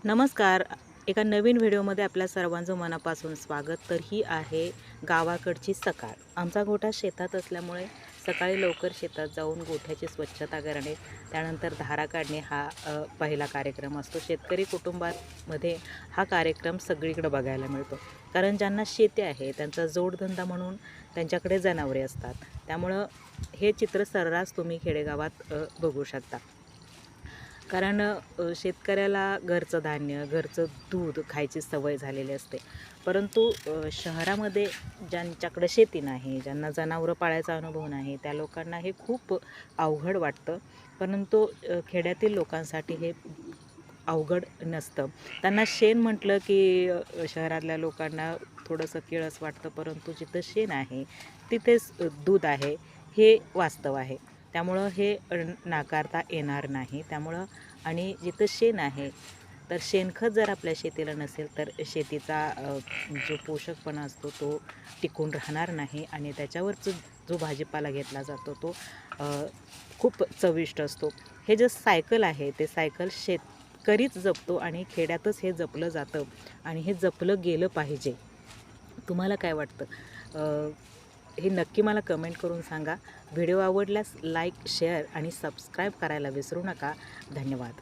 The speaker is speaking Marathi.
नमस्कार. एका नवीन व्हिडिओमध्ये आपल्या सर्वांचं मनापासून स्वागत. तर ही आहे गावाकडची सकाळ. आमचा गोठा शेतात असल्यामुळे सकाळी लवकर शेतात जाऊन गोठ्याची स्वच्छता करणे, त्यानंतर धारा काढणे हा पहिला कार्यक्रम असतो. शेतकरी कुटुंबामध्ये हा कार्यक्रम सगळीकडे बघायला मिळतो. कारण ज्यांना शेती आहे त्यांचा जोडधंदा म्हणून त्यांच्याकडे जनावरे असतात. त्यामुळं हे चित्र सर्रास तुम्ही खेडेगावात बघू शकता. कारण शेतकऱ्याला घरचं धान्य, घरचं दूध खायची सवय झालेली असते. परंतु शहरामध्ये ज्यांच्याकडे शेती नाही, ज्यांना जनावरं पाळायचा अनुभव नाही, त्या लोकांना हे खूप अवघड वाटतं. परंतु खेड्यातील लोकांसाठी हे अवघड नसतं. त्यांना शेण म्हटलं की शहरातल्या लोकांना थोडंसं किळस वाटतं, परंतु जिथं शेण आहे तिथेच दूध आहे, हे वास्तव आहे. त्यामुळं हे नाकारता येणार नाही. त्यामुळं आणि जिथं शेण आहे, तर शेणखत जर आपल्या शेतीला नसेल, तर शेतीचा जो पोषकपणा असतो तो टिकून राहणार नाही आणि त्याच्यावरचं जो भाजीपाला घेतला जातो तो खूप चविष्ट असतो. हे जे सायकल आहे ते सायकल शेतकरीच जपतो आणि खेड्यातच हे जपलं जातं आणि हे जपलं गेलं पाहिजे. तुम्हाला काय वाटतं? हे नक्की मला कमेंट करून सांगा. व्हिडिओ आवडल्यास लाईक, शेअर आणि सबस्क्राईब करायला विसरू नका. धन्यवाद.